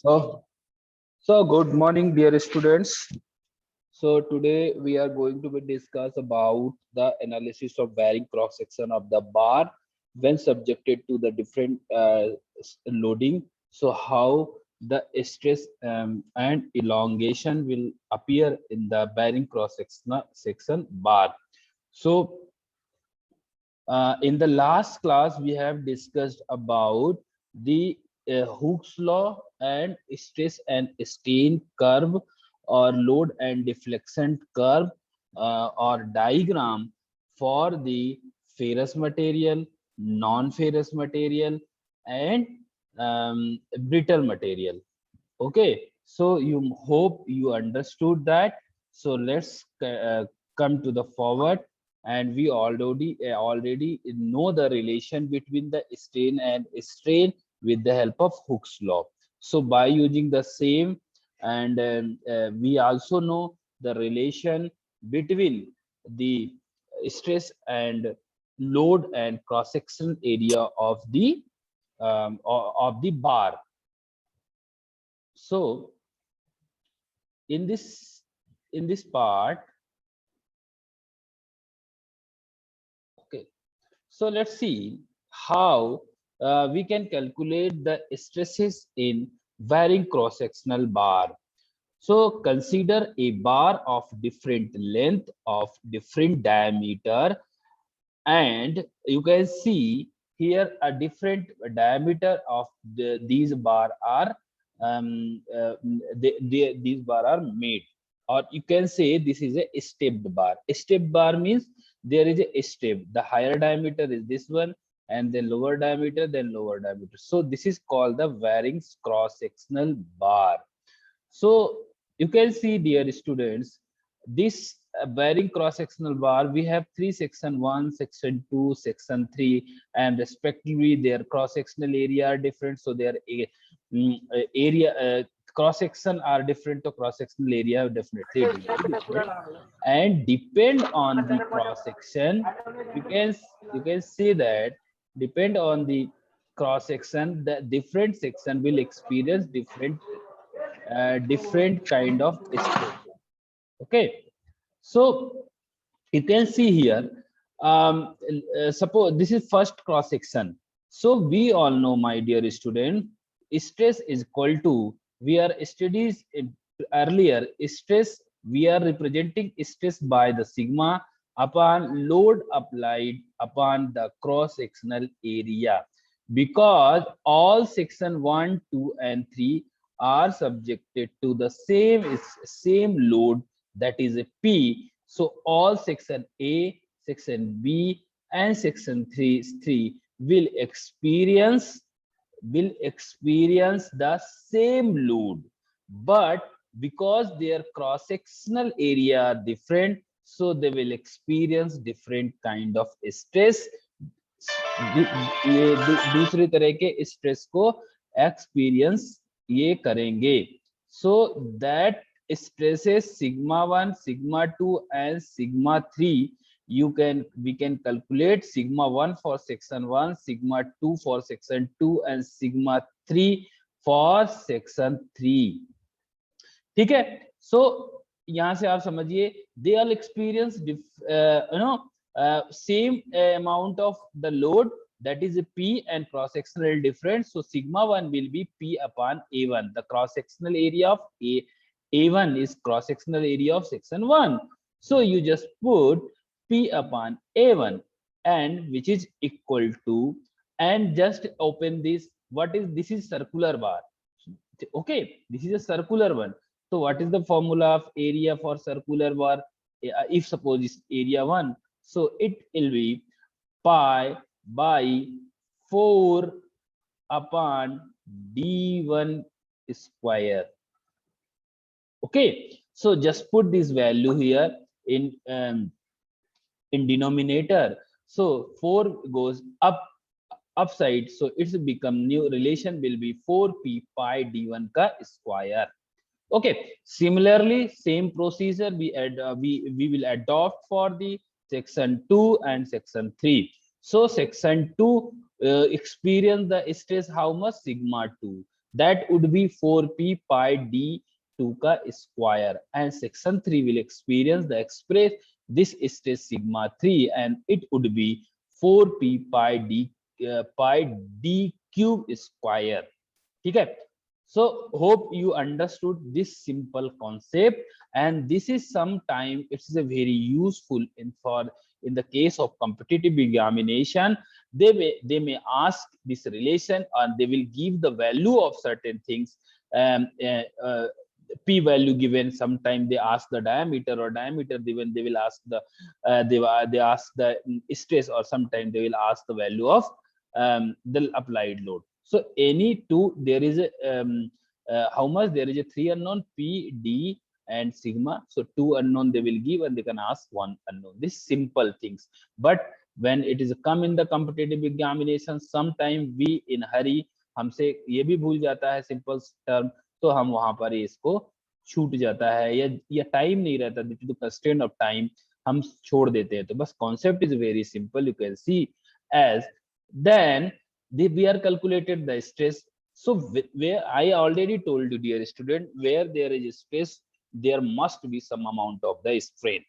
So, good morning, dear students. So today we are going to be discuss about the analysis of varying cross section of the bar when subjected to the different loading. So how the stress and elongation will appear in the bearing cross section bar. So in the last class, we have discussed about the Hooke's law and stress and strain curve or load and deflection curve or diagram for the ferrous material, non-ferrous material, and brittle material. Okay, so you hope you understood that. So let's come to the forward, and we already know the relation between the strain and strain with the help of Hooke's law. So by using the same, and we also know the relation between the stress and load and cross section area of the bar. So in this part, okay, so let's see how we can calculate the stresses in varying cross sectional bar. So consider a bar of different length of different diameter, and you can see here a different diameter of these bar are these bar are made, or you can say this is a stepped bar. A stepped bar means there is a step, the higher diameter is this one, and then lower diameter, then lower diameter. So this is called the varying cross sectional bar. So you can see, dear students, this bearing cross-sectional bar, we have three: section 1, section 2, section 3, and respectively their cross-sectional area are different. So their area cross-section are different, to cross-sectional area definitely different, and depend on the cross-section. You can see that depend on the cross-section, the different section will experience different kind of stress. Okay, so you can see here, suppose this is first cross section. So we all know, my dear student, stress is equal to, we are studies earlier, stress, we are representing stress by the sigma upon load applied upon the cross sectional area, because all section 1, 2, and 3 are subjected to the same load, that is a P. So all section A, section B, and section 3 will experience the same load, but because their cross sectional area are different, so they will experience different kind of stress. ये दूसरे तरह के stress को experience ये करेंगे. So that stresses sigma 1, sigma 2, and sigma 3, we can calculate sigma 1 for section 1, sigma 2 for section 2, and sigma 3 for section 3. ठीक है. So यहाँ से आप समझिए, they all experience same amount of the load, that is a P, and cross sectional difference. So sigma 1 will be P upon A1. The cross sectional area of A1 is cross sectional area of section 1. So you just put P upon A1, and which is equal to, and just open this. What is this? Is circular bar. Okay, this is a circular one. So what is the formula of area for circular bar? If suppose it's area 1, so it will be pi by 4 upon d1 square. Okay, so just put this value here in denominator. So 4 goes upside, so it's become new relation will be 4p pi d1 ka square. Okay, similarly same procedure we will adopt for the section 2 and section 3. So section 2 experience the stress how much? Sigma 2. that would be 4p pi d2 का square, and section 3 will experience the express this stress sigma 3, and it would be 4p pi d cube square. ठीक है. So hope you understood this simple concept, and this is sometime it's a very useful in the case of competitive examination. They may ask this relation, and they will give the value of certain things. um, uh, uh, P value given, sometime they ask the diameter, or diameter given they will ask the they ask the stress, or sometime they will ask the value of the applied load. So any two, there is a how much, there is a 3 unknown p, d and sigma. So 2 unknown they will give, and they can ask 1 unknown. This simple things. But when it is come in the competitive examination, sometime we in hurry, हमसे ये भी भूल जाता है simple term, तो हम वहां पर इसको छूट जाता है, या टाइम नहीं रहता, due to constraint of time हम छोड़ देते हैं. तो बस concept is very simple, you can see as then we are calculated the stress. So where I already told you, dear student, where there is stress there must be some amount of the strain.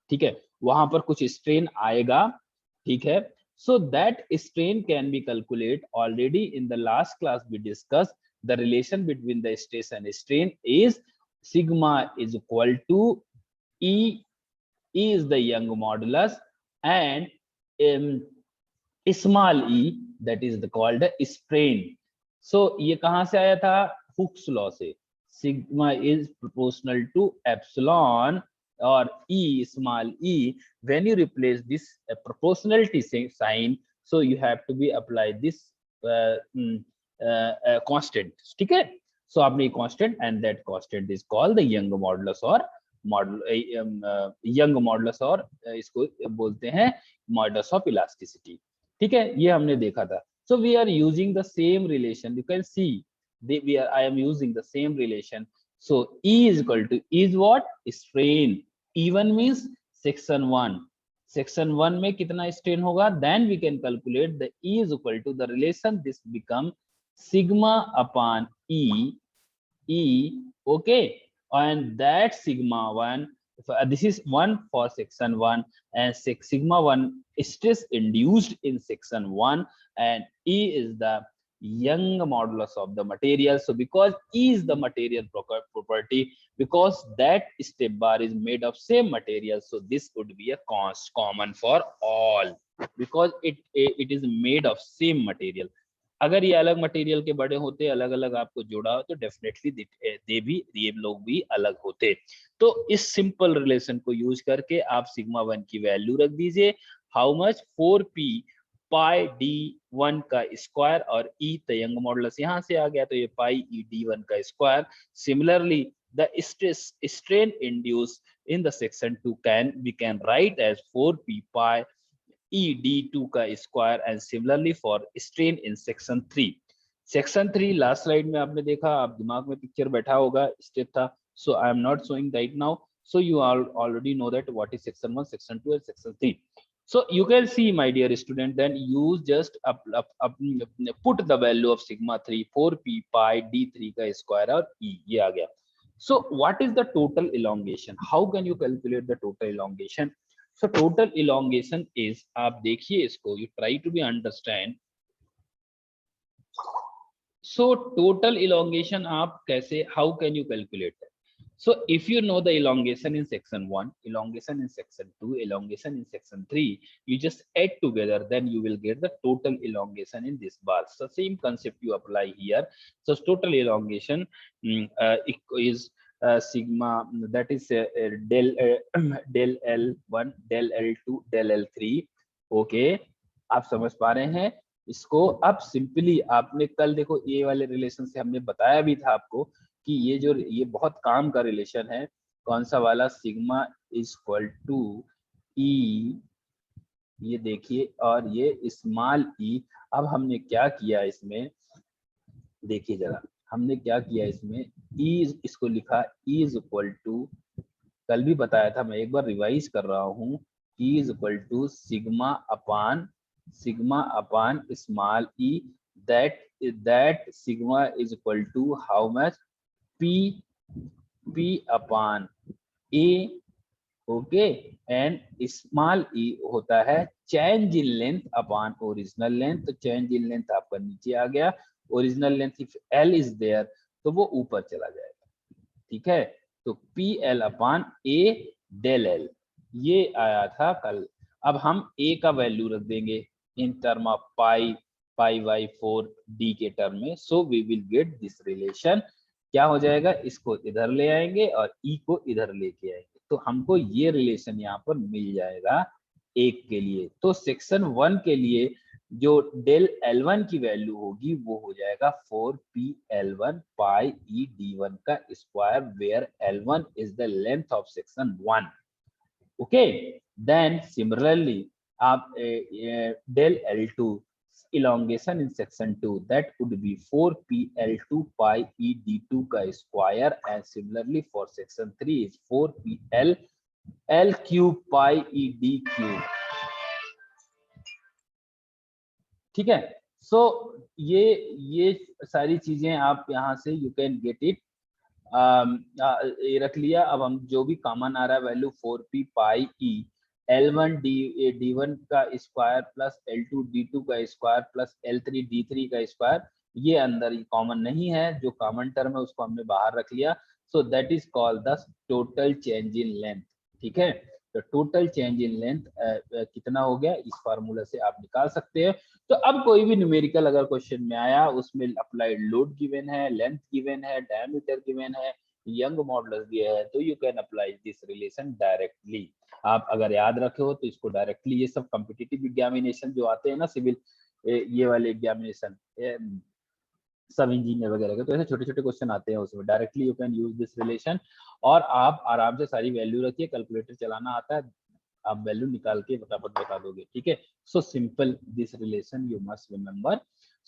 ठीक है, वहां पर कुछ strain आएगा. ठीक है, so that strain can be calculated. Already in the last class we discussed the relation between the stress and strain is sigma is equal to E. E is the Young modulus, and small e, that is called strain. So ये कहां से आया था? Hooke's law से. Sigma is proportional to epsilon और e, small e. When you replace this proportionality sign, so you have to be apply this constant. ठीक है, so आपने constant, and that constant is called the Young modulus or Young modulus, और इसको बोलते हैं modulus of elasticity. ठीक है, ये हमने देखा था. So we are using the same relation. You can see I am using the same relation. So E is equal to, is what? Strain. E1 means section 1. Section 1 में कितना strain होगा? Then we can calculate the E is equal to the relation. This become sigma upon E. Okay, and that sigma 1, this is 1 for section 1, and sigma 1 stress induced in section 1, and E is the Young modulus of the material. So because E is the material property, because that step bar is made of same material, so this would be a common for all, because it is made of same material. अगर ये अलग material के बड़े होते, अलग अलग आपको जोड़ा हो, तो डेफिनेटली ये लोग भी अलग होते. तो इस सिंपल रिलेशन को यूज करके आप सिग्मा 1 की वैल्यू रख दीजिए. How much? 4p pi d1 का स्क्वायर, और e तो यंग मॉडुलस यहाँ से आ गया, तो ये पाई e d1 का square. Similarly the strain induced in the section 2 we can write as 4p pi E d2 का square, and similarly for strain in section 3. Section 3 last slide में आपने देखा, आप दिमाग में पिक्चर बैठा होगा, स्टेप था. So I am not showing right now, so you already know that what is section 1, section 2 and section 3. So you can see, my dear student, then you just put the value of sigma 3, 4p pi d3 का square, और e ये आ गया. So what is the total elongation? How can you calculate the total elongation? So total elongation is, आप देखिए इसको, you try to be understand. So total elongation आप कैसे, how can you calculate that? So if you know the elongation in section 1, elongation in section 2, elongation in section 3, you just add together, then you will get the total elongation in this bar. So same concept you apply here. So total elongation is sigma, that is del L1, del L2, del L3. Okay, आप समझ पा रहे हैं इसको? अब simply आपने कल देखो ये वाले रिलेशन से हमने बताया भी था आपको कि ये बहुत काम का रिलेशन है. कौन सा वाला? सिग्मा इज इक्वल टू ई, ये देखिए, और ये स्मॉल ई. अब हमने क्या किया इसमें, देखिए जरा, हमने क्या किया इसमें, ई इसको लिखा ई इज इक्वल टू, कल भी बताया था, मैं एक बार रिवाइज कर रहा हूँ, e is equal to sigma upon small e, that that sigma is equal to how much? P upon A, okay, and small e होता है change in length upon original length. तो चेंज इन लेंथ आपका नीचे आ गया, original length if L is there तो वो ऊपर चला जाएगा, ठीक है। तो PL upon A del L ये आया था कल। अब हम A का वैल्यू रख देंगे in term of pi by 4D के टर्म में। So we will get this relation. क्या हो जाएगा, इसको इधर ले आएंगे और E को इधर लेके आएंगे तो हमको ये रिलेशन यहाँ पर मिल जाएगा एक के लिए। तो सेक्शन 1 के लिए जो डेल L1 की वैल्यू होगी वो हो जाएगा 4P L1 पाई E D1 का square, where L1 is the length of section 1, okay. Then similarly आप del L2 elongation in section 2 that would be 4P L2 pi E D2 का square, and similarly for section 3 is 4P L cube pi E D cube, ठीक है। So ये सारी चीजें आप यहाँ से यू कैन गेट इट, ये रख लिया। अब हम जो भी कॉमन आ रहा है वैल्यू 4P पाई E L1 D1 का स्क्वायर प्लस L2 D2 का स्क्वायर प्लस L3 D3 का स्क्वायर, ये अंदर कॉमन नहीं है, जो कॉमन टर्म है उसको हमने बाहर रख लिया। So that is called the total change in length, ठीक है। तो टोटल चेंज इन लेंथ कितना हो गया, इस फार्मूला से आप निकाल सकते हैं। तो अब कोई भी न्यूमेरिकल अगर क्वेश्चन में आया, उसमें अप्लाइड लोड गिवन है, लेंथ गिवन है, डायमीटर गिवन है, यंग मॉडुलस दिया है, तो you can apply this relation directly. आप अगर याद रखे हो तो इसको डायरेक्टली, ये सब कॉम्पिटिटिव एग्जामिनेशन जो आते हैं ना, सिविल ये वाले एग्जामिनेशन सब इंजीनियर वगैरह के, तो ऐसे छोटे छोटे क्वेश्चन आते हैं उसमें directly you can use this relation. और आप आराम से सारी वैल्यू रखिए, कैलकुलेटर चलाना आता है, आप वैल्यू निकाल के फटाफट बता दोगे, ठीक है। So simple this relation you must remember.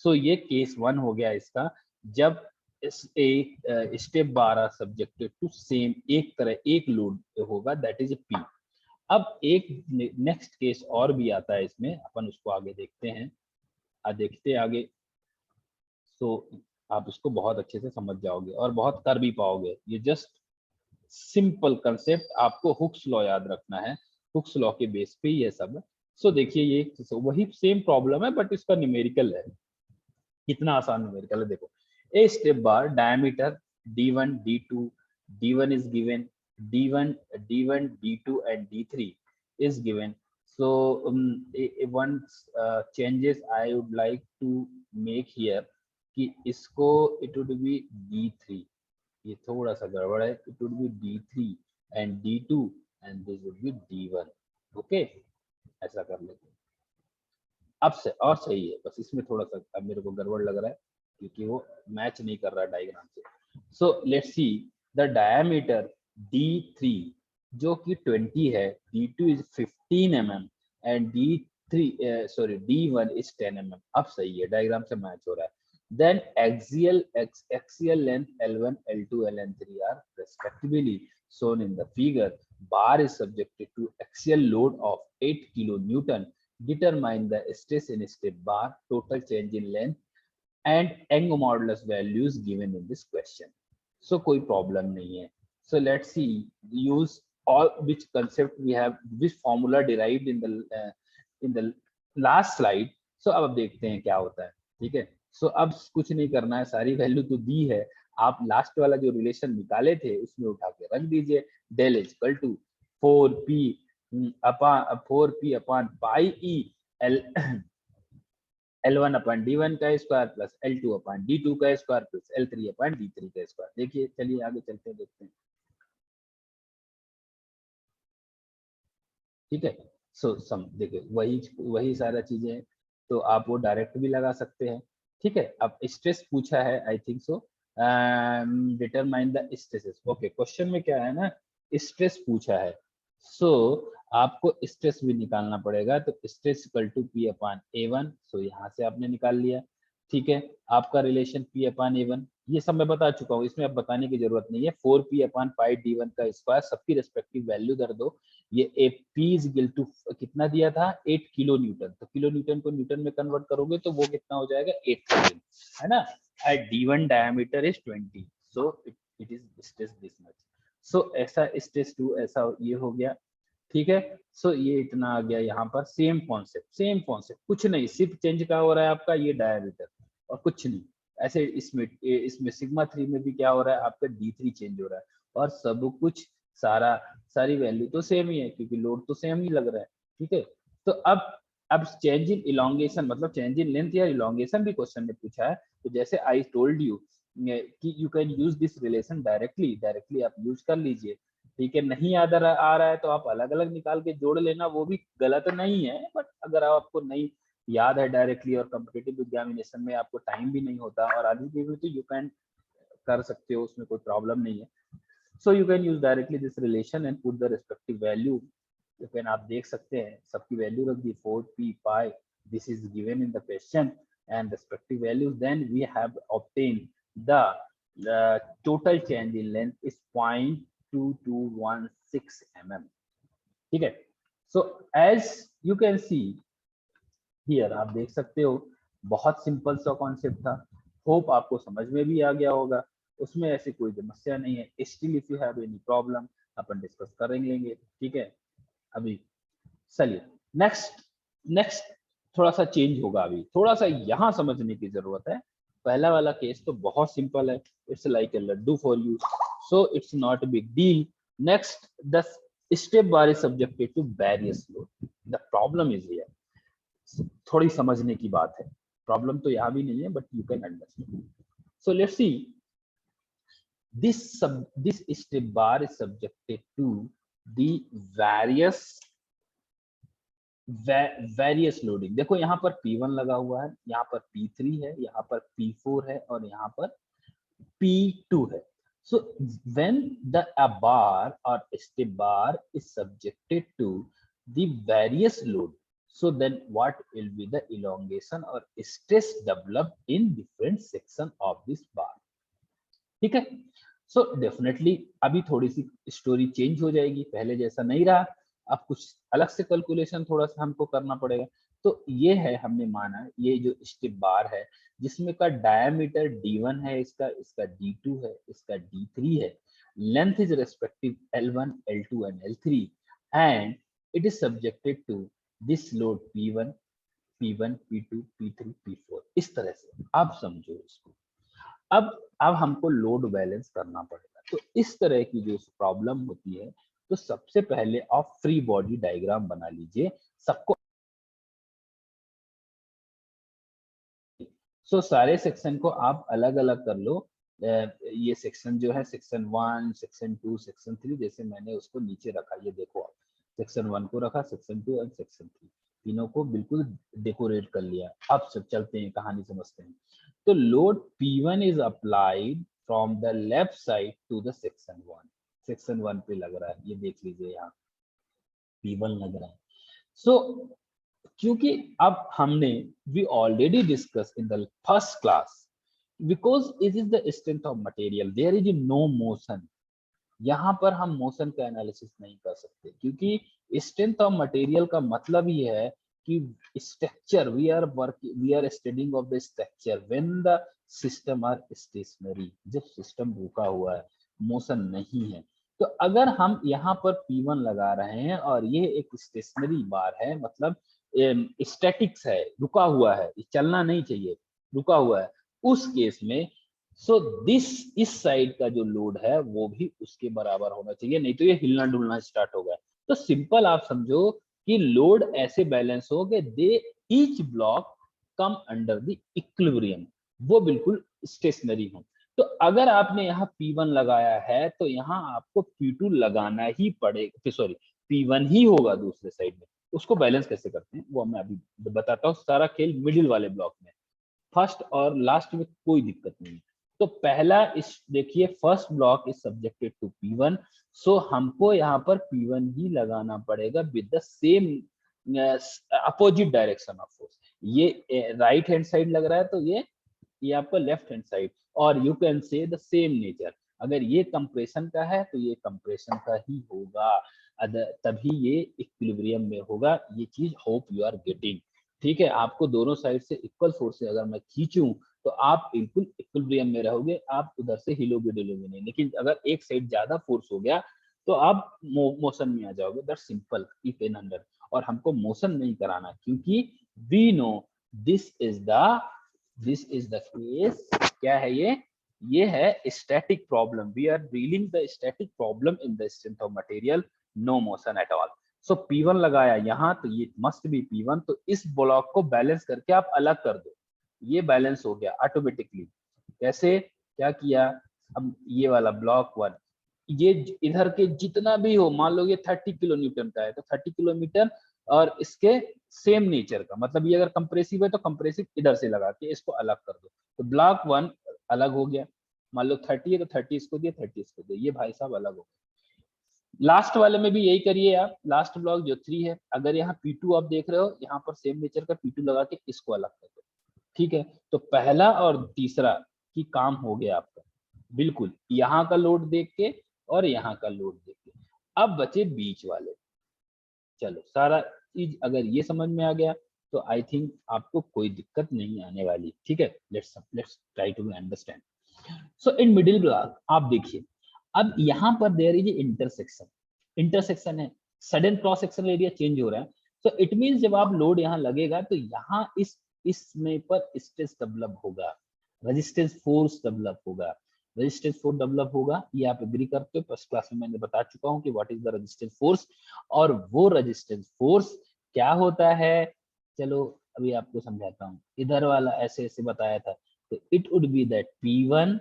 So ये केस 1 हो गया इसका, जब एक स्टेप 12 सब्जेक्टेड टू सेम एक तरह एक लोड होगा, दैट इज P। अब एक नेक्स्ट केस और भी आता है इसमें, अपन उसको आगे देखते हैं, देखते आगे। तो आप इसको बहुत अच्छे से समझ जाओगे और बहुत कर भी पाओगे। ये जस्ट सिंपल कंसेप्ट, आपको हुक्स लॉ याद रखना है, हुक्स लॉ के बेस पे ये सब। सो देखिए ये वही सेम प्रॉब्लम है बट इसका न्यूमेरिकल है। कितना आसान न्यूमेरिकल है, देखो। A step bar diameter D1 D2 D1 is given, D1 D2 and D3 is given. So one changes I would like to make here कि इसको it would be D3, ये थोड़ा सा गड़बड़ है, it would be D3 and D2 and this would be D1, okay. ऐसा कर लेते हैं, अब से और सही है, बस इसमें थोड़ा सा अब मेरे को गड़बड़ लग रहा है क्योंकि वो मैच नहीं कर रहा है डायग्राम से। So let's see the diameter D3 जो कि 20 है, D2 is 15 mm and D1 is 10 mm। अब सही है, डायग्राम से मैच हो रहा है। Then axial length L1, L2, Ln3 are respectively shown in the figure. Bar is subjected to axial load of 8 kN. Determine the stress in step bar, total change in length, and Young modulus values given in this question. So कोई problem नहीं है. So let's see, use all which concept we have, which formula derived in the last slide. So अब देखते हैं क्या होता है, ठीक है। सो अब कुछ नहीं करना है, सारी वैल्यू तो दी है, आप लास्ट वाला जो रिलेशन निकाले थे उसमें उठा के रख दीजिए। Del is equal to 4P upon pi E L1 upon D1 का square plus L2 upon D2 का square plus L3 upon D3 का स्क्वायर। देखिए, चलिए आगे चलते हैं, देखते हैं, ठीक है। सो सम देखिए वही सारा चीजें, तो आप वो डायरेक्ट भी लगा सकते हैं, ठीक है। अब स्ट्रेस पूछा है, I think so, determine the stresses. Okay, question में क्या है ना, स्ट्रेस पूछा है, सो आपको स्ट्रेस भी निकालना पड़ेगा। तो stress equal to P upon A1, so यहाँ से आपने निकाल लिया, ठीक है। आपका रिलेशन P अपॉन A1 ये सब मैं बता चुका हूँ, इसमें अब बताने की जरूरत नहीं है। 4p/πd1 का स्क्वायर, सबकी रेस्पेक्टिव वैल्यू कर दो। ये p इज इक्वल टू कितना दिया था, 8 किलो न्यूटन। तो किलो न्यूटन को न्यूटन में कन्वर्ट करोगे तो वो कितना हो जाएगा, 8000, है ना। d1 diameter is 20, so it is stress this much. So ऐसा स्ट्रेस 2 ऐसा ये हो गया, ठीक है। सो ये इतना आ गया यहाँ पर। सेम कॉन्सेप्ट, कुछ नहीं, सिर्फ चेंज क्या हो रहा है आपका, ये डायमीटर और कुछ नहीं। ऐसे इसमें सिग्मा 3 में भी क्या हो रहा है आपका, d3 चेंज हो रहा है, और सब कुछ सारी वैल्यू तो सेम ही है, क्योंकि लोड तो सेम ही लग रहा है, ठीक है। तो अब चेंज इन इलोंगेशन, मतलब चेंज इन लेंथ या इलोंगेशन भी क्वेश्चन ने पूछा है। तो जैसे आई टोल्ड यू कि you can use this relation directly आप यूज कर लीजिए, ठीक है। नहीं याद आ रहा है तो आप अलग अलग निकाल के जोड़ लेना, वो भी गलत नहीं है। बट अगर आपको नहीं याद है डायरेक्टली, और कॉम्पिटिटिव एग्जामिनेशन में आपको टाइम भी नहीं होता, और आगे भी तो यू कैन कर सकते हो, उसमें कोई प्रॉब्लम नहीं है। So you can use directly this relation and put the respective value. You can, आप देख सकते हैं सबकी वैल्यू रख दी, 4p/, this is given in the question, and respective values, then we have obtain the total change in length is 0.2216 mm, ठीक है। So as you can see here, आप देख सकते हो बहुत सिंपल सा कॉन्सेप्ट था। होप आपको समझ में भी आ गया होगा, उसमें ऐसी कोई समस्या नहीं है। Still if you have any problem upon discuss कर लेंगे, ठीक है। अभी चलिए नेक्स्ट थोड़ा सा चेंज होगा, अभी थोड़ा सा यहाँ समझने की जरूरत है। पहला वाला केस तो बहुत सिंपल है, it's like a laddoo for you, so it's not a big deal. Next, the step bar is subjected to various load. The problem is here, थोड़ी समझने की बात है, प्रॉब्लम तो यहाँ भी नहीं है, but you can understand. So let's see, this step bar is subjected to the various loading। देखो यहाँ पर P1 लगा हुआ है, यहाँ पर P3 है, यहाँ पर P4 है, और यहाँ पर P2 है। So when a bar or step bar is subjected to the various load, so then what will be the elongation or stress developed in different section of this bar, ठीक है। So definitely अभी थोड़ी सी story change हो जाएगी, पहले जैसा नहीं रहा, अब कुछ अलग से कैलकुलेशन थोड़ा सा हमको करना पड़ेगा। तो ये है, हमने माना ये जो स्टेप बार है, जिसमें का डायमीटर d1 है, इसका d2 है, इसका d3 है, length is respective l1 l2 and l3, and it is subjected to this load p1 p1 p2 p3 p4। इस तरह से आप समझो इसको। अब हमको लोड बैलेंस करना पड़ेगा। तो इस तरह की जो प्रॉब्लम होती है, तो सबसे पहले आप फ्री बॉडी डायग्राम बना लीजिए सबको। सो सारे सेक्शन को आप अलग अलग कर लो। ये सेक्शन जो है, सेक्शन 1, सेक्शन 2, सेक्शन 3, जैसे मैंने उसको नीचे रखा, ये देखो आप, सेक्शन 1 को रखा, सेक्शन 2 एंड सेक्शन 3, तीनों को बिल्कुल डेकोरेट कर लिया। अब सब चलते हैं, कहानी समझते हैं। तो load P1 is applied from the left side to the section 1। Section 1 पे लग रहा है, ये देख लीजिए, यहाँ P1 लग रहा है। सो क्योंकि अब हमने we already discuss in the first class, because it is the strength of material, there is no motion. यहाँ पर हम मोशन का एनालिसिस नहीं कर सकते, क्योंकि स्ट्रेंथ ऑफ मटेरियल का मतलब ही है कि structure, we are studying of the structure when the system are stationary, जब सिस्टम रुका हुआ है, मोशन नहीं है। तो अगर हम यहाँ पर P1 लगा रहे हैं और ये एक स्टेशनरी बार है, मतलब स्टैटिक्स है, रुका हुआ है, चलना नहीं चाहिए, रुका हुआ है, उस केस में सो दिस, इस साइड का जो लोड है वो भी उसके बराबर होना चाहिए, नहीं तो ये हिलना डुलना स्टार्ट होगा। तो सिंपल आप समझो कि लोड ऐसे बैलेंस हो कि they each block come under the equilibrium, वो बिल्कुल स्टेशनरी हो। तो अगर आपने यहाँ P1 लगाया है तो यहाँ आपको P2 लगाना ही पड़ेगा, सॉरी P1 ही होगा दूसरे साइड में। उसको बैलेंस कैसे करते हैं वो मैं अभी बताता हूँ। सारा खेल मिडिल वाले ब्लॉक में, फर्स्ट और लास्ट में कोई दिक्कत नहीं। तो पहला इस देखिए, first block is subjected to P1, so हमको यहाँ पर P1 ही लगाना पड़ेगा with the same opposite direction of force. ये राइट हैंड साइड लग रहा है, तो ये आपका लेफ्ट हैंड साइड, और you can say the same nature. अगर ये कंप्रेशन का है तो ये कंप्रेशन का ही होगा, तभी ये इक्विलिब्रियम में होगा। ये चीज होप यू आर गेटिंग। ठीक है, आपको दोनों साइड से इक्वल फोर्स से अगर मैं खींचूं तो आप बिल्कुल इक्विलिब्रियम में रहोगे, आप उधर से हिलोगे डुलोगे नहीं। लेकिन अगर एक साइड ज्यादा फोर्स हो गया तो आप मोशन में आ जाओगे। That's simple, keep in under. और हमको मोशन नहीं कराना, क्योंकि we know this is the case. क्या है ये है static problem. We are dealing the static problem in the strength of material, no motion at all. So P1 लगाया यहाँ, तो ये मस्ट बी P1। तो इस ब्लॉक को बैलेंस करके आप अलग कर दो, ये बैलेंस हो गया ऑटोमेटिकली। कैसे, क्या किया, अब ये वाला ब्लॉक 1, ये इधर के जितना भी हो, मान लो ये 30 किलो न्यूटन का है तो 30 किलोमीटर, और इसके सेम नेचर का, मतलब ये अगर कंप्रेसिव है तो कंप्रेसिव इधर से लगा के इसको अलग कर दो, तो ब्लॉक 1 अलग हो गया। मान लो 30 है तो 30 इसको दिया, 30 इसको दिया, ये भाई साहब अलग हो गया। लास्ट वाले में भी यही करिए आप। लास्ट ब्लॉक जो 3 है, अगर यहाँ P2 आप देख रहे हो, यहाँ पर सेम नेचर का P2 लगा के इसको अलग कर दो। ठीक है, तो पहला और तीसरा की काम हो गया आपका, बिल्कुल यहाँ का लोड देख के और यहाँ का लोड देख के। अब बचे बीच वाले। चलो, सारा चीज अगर ये समझ में आ गया तो आई थिंक आपको कोई दिक्कत नहीं आने वाली। ठीक है, let's try to understand. So in middle block आप देखिए, अब यहाँ पर देयर इज इंटरसेक्शन। इंटरसेक्शन है, sudden cross sectional area change हो रहा है। सो इट मींस जब आप लोड यहाँ लगेगा तो यहाँ इसमें पर स्ट्रेस डेवलप होगा, रेजिस्टेंस फोर्स डेवलप होगा। रेजिस्टेंस फोर्स डेवलप होगा, ये आप एग्री करते हो, फर्स्ट क्लास में मैंने बता चुका हूँ कि what is the resistance force. और वो रेजिस्टेंस फोर्स क्या होता है, चलो अभी आपको समझाता हूँ। इधर वाला ऐसे ऐसे बताया था, तो it would be that P1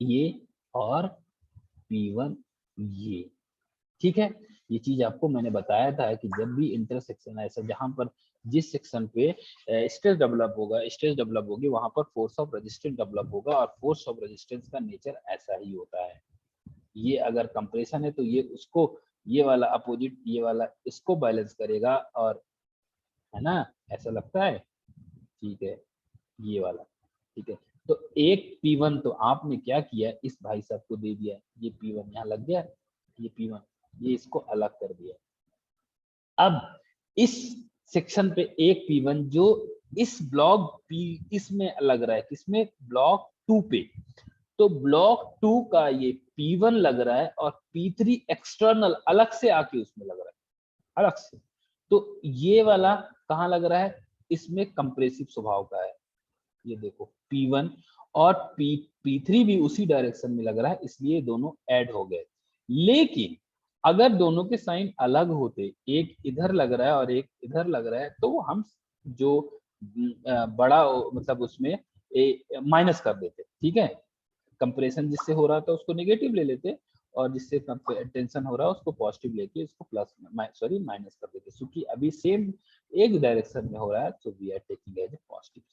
ये और P1 ये। ठीक है, ये चीज आपको मैंने बताया था कि जब भी इंटरसेक्शन ऐसा जहां पर जिस सेक्शन पे स्ट्रेस डेवलप होगा, स्ट्रेस डेवलप होगी, वहां पर फोर्स ऑफ रेजिस्टेंस डेवलप होगा, और फोर्स ऑफ रेजिस्टेंस का नेचर ऐसा ही होता है। ये अगर कंप्रेशन है तो ये उसको, ये वाला अपोजिट, ये वाला इसको बैलेंस करेगा, और है ना, ऐसा लगता है। ठीक है, ये वाला। ठीक है, तो एक P1 तो आपने क्या किया, इस भाई साहब को दे दिया, ये P1 यहाँ लग गया, ये P1, ये इसको अलग कर दिया। अब इस सेक्शन पे एक P1 जो इस ब्लॉक P इसमें लग रहा है, किसमें, ब्लॉक 2 पे। तो ब्लॉक 2 का ये P1 लग रहा है, और P3 एक्सटर्नल अलग से आके उसमें लग रहा है, अलग से। तो ये वाला कहाँ लग रहा है, इसमें कंप्रेसिव स्वभाव का है। ये देखो P1 और P3 भी उसी डायरेक्शन में लग रहा है, इसलिए दोनों ऐड हो गए। लेकिन अगर दोनों के साइन अलग होते, एक इधर लग रहा है और एक इधर लग रहा है, तो हम जो बड़ा मतलब उसमें माइनस कर देते। ठीक है, कंप्रेशन जिससे हो रहा था उसको नेगेटिव ले लेते, और जिससे टेंशन हो रहा है उसको पॉजिटिव लेके इसको प्लस सॉरी माइनस कर देते, क्योंकि अभी सेम एक डायरेक्शन में हो रहा है, तो we are taking as a positive.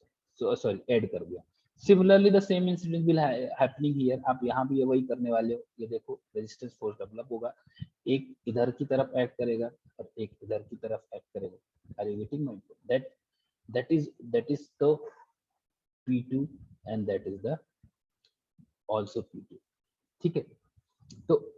So sorry, add कर दिया। Similarly the same incident will happening here. आप यहाँ भी वही करने वाले हो। ये देखो, रेजिस्टेंस फोर्स डेवलप होगा, एक इधर की तरफ एक्ट करेगा और एक इधर की तरफ एक्ट करेगा। Are you getting my point? That is the P2 and that is the also P2। ठीक है, तो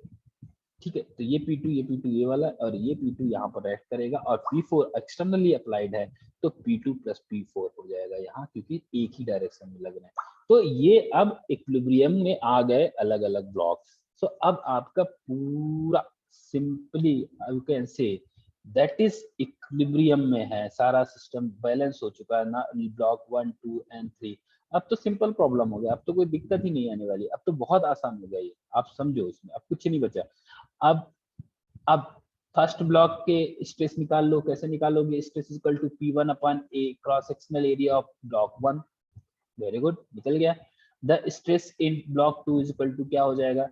ठीक है, तो ये P2 ये वाला, और ये P2 यहाँ पर एक्ट करेगा, और P4 एक्सटर्नली अप्लाइड है, तो P2 प्लस P4 हो जाएगा यहाँ, क्योंकि एक ही डायरेक्शन में लग रहे हैं। तो ये अब इक्विलिब्रियम में आ गए अलग अलग ब्लॉक्स। सो अब आपका पूरा simply you can say that is equilibrium में है, सारा सिस्टम बैलेंस हो चुका है ना, ब्लॉक 1 2 एंड 3। अब तो सिंपल प्रॉब्लम हो गया, अब तो कोई दिक्कत ही नहीं आने वाली, अब तो बहुत आसान हो गया ये, आप समझो, इसमें अब कुछ नहीं बचा। अब फर्स्ट ब्लॉक के स्ट्रेस निकाल लो। कैसे निकालोगे, stress equal to P1 upon a cross sectional area of block 1। Very good, निकल गया। The stress in block 2 is equal to क्या हो जाएगा,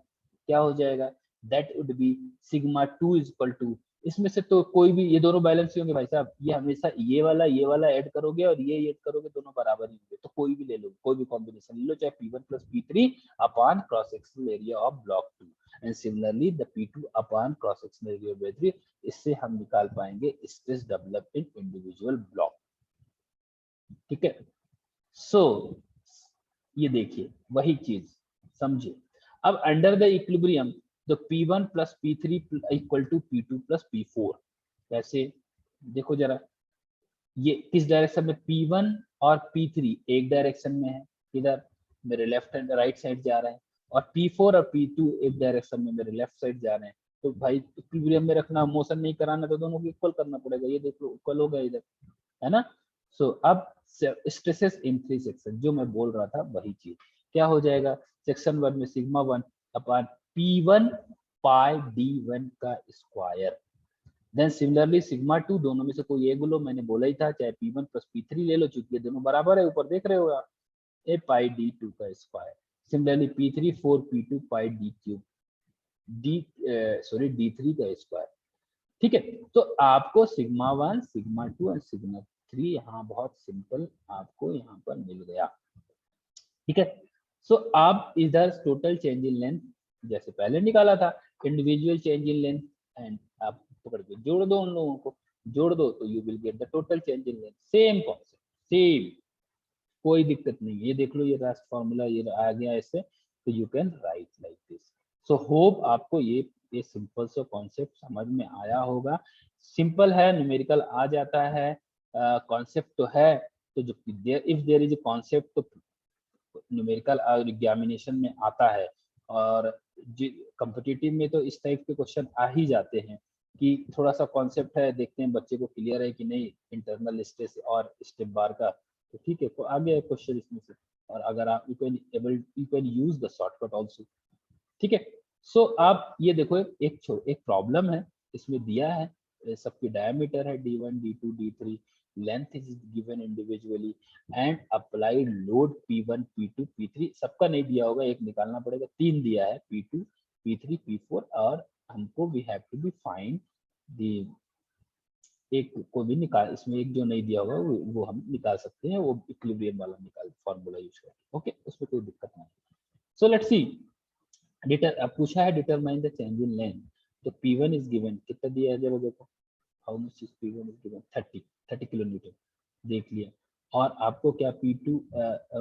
क्या हो जाएगा, that would be sigma 2 is equal to, इसमें से तो कोई भी, ये दोनों बैलेंस ही होंगे भाई साहब, ये हमेशा ये वाला ऐड करोगे और ये ऐड करोगे, दोनों बराबर ही होंगे, तो कोई भी ले लो, कोई भी कॉम्बिनेशन ले लो, चाहे P1 plus P3 upon cross sectional area of block 2, and similarly the P2 upon cross sectional area of B3। इससे हम निकाल पाएंगे stress develop in individual block. ठीक है, सो ये देखिए वही चीज समझिए। अब under the equilibrium the P1 plus P3 equal to P2 plus P4। कैसे देखो जरा, ये किस डायरेक्शन में, P1 और P3 एक डायरेक्शन में है, इधर मेरे लेफ्ट हैंड राइट साइड जा रहे हैं, और P4 और P2 एक डायरेक्शन में मेरे लेफ्ट साइड जा रहे हैं। तो भाई इक्विलिब्रियम में रखना, मोशन नहीं कराना, तो दोनों को इक्वल करना पड़ेगा। ये देख लो इक्वल हो गया इधर, है ना। सो अब स्ट्रेसेस इन थ्री सेक्शन, जो मैं बोल रहा था वही चीज क्या हो जाएगा, सेक्शन 1 में सिग्मा 1 अपॉन P1 पाई D1 का स्क्वायर। देन सिमिलरली सिग्मा 2, दोनों में से कोई एक लो, मैंने बोला ही था, चाहे P1 प्लस P3 ले लो, चूंकि दोनों बराबर है, ऊपर देख रहे हो आप, ए पाई D2 का स्क्वायर। सिमिलरली P3 4 P2 पाई D क्यूब, D3 का स्क्वायर। ठीक है, तो आपको सिग्मा 1 सिग्मा 2 और सिग्मा 3 यहाँ बहुत सिंपल आपको यहाँ पर मिल गया। ठीक है, सो आप इधर टोटल चेंज इन लेंथ जैसे पहले निकाला था, individual change in length, and आप पकड़ के जोड़ दो, उन लोगों को जोड़ दो, तो you will get the total change in length. Same concept, same, कोई दिक्कत नहीं है। ये देख लो, ये लास्ट फॉर्मूला ये आ गया ऐसे, तो you can write like this. So hope आपको ये सिंपल सा कॉन्सेप्ट समझ में आया होगा। सिंपल है, न्यूमेरिकल आ जाता है, कॉन्सेप्ट तो है, तो जो if there is a concept तो न्यूमेरिकल और एग्जामिनेशन में आता है। और कॉम्पिटिटिव में तो इस टाइप के क्वेश्चन आ ही जाते हैं कि थोड़ा सा कॉन्सेप्ट है, देखते हैं बच्चे को क्लियर है कि नहीं, इंटरनल स्ट्रेस और स्टेप बार का, तो ठीक है, तो आ गया क्वेश्चन इसमें से। और अगर आप you can use the shortcut also. ठीक है, सो आप ये देखो, एक प्रॉब्लम है, इसमें दिया है सबकी डायमीटर है D1 D2 D3, length is given individually, and applied load P1 P2 P3, सबका नहीं दिया होगा, एक निकालना पड़ेगा, 3 दिया है P2 P3 P4, और हमको we have to be find the, एक को भी निकाल, इसमें एक जो नहीं दिया होगा वो हम निकाल सकते हैं, वो इक्विलिब्रियम वाला निकाल फॉर्मूला यूज करके। ओके, उसमें कोई दिक्कत नहीं। सो लेट्स सी, पूछा है determine the change in length, तो P1 इज गिवन, कितना दिया है जरा देखो, how much is P1 is given, 30 kilo Newton, देख लिया। और आपको क्या P2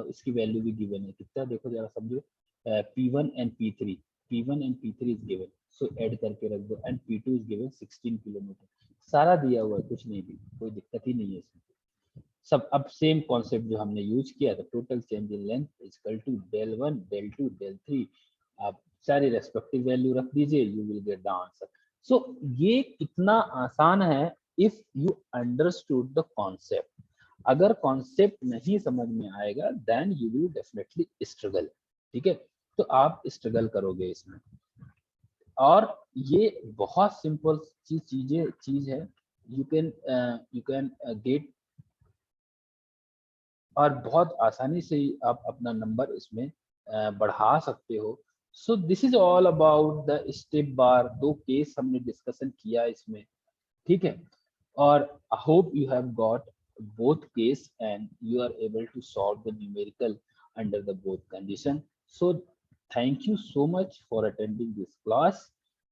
इसकी वैल्यू भी गिवन है, कितना देखो जरा समझो, P1 and P3 is given, so add करके रख दो, and P2 is given 16 kilo Newton, सारा दिया हुआ है, कुछ नहीं भी, कोई दिक्कत ही नहीं है इसमें सब। अब सेम कॉन्सेप्ट जो हमने यूज किया था, total change in length equal to del 1 del 2 del 3, आप सारी रेस्पेक्टिव वैल्यू रख दीजिए, you will get the answer. So ये कितना आसान है if you understood the concept. अगर कॉन्सेप्ट नहीं समझ में आएगा then you will definitely struggle. ठीक है, तो आप स्ट्रगल करोगे इसमें, और ये बहुत सिंपल चीज है, यू कैन गेट, और बहुत आसानी से ही आप अपना नंबर इसमें बढ़ा सकते हो। So this is all about the step bar. 2 case हमने डिस्कशन किया इसमें, ठीक है, और I hope you have got both case and you are able to solve the numerical under the both condition. So thank you so much for attending this class.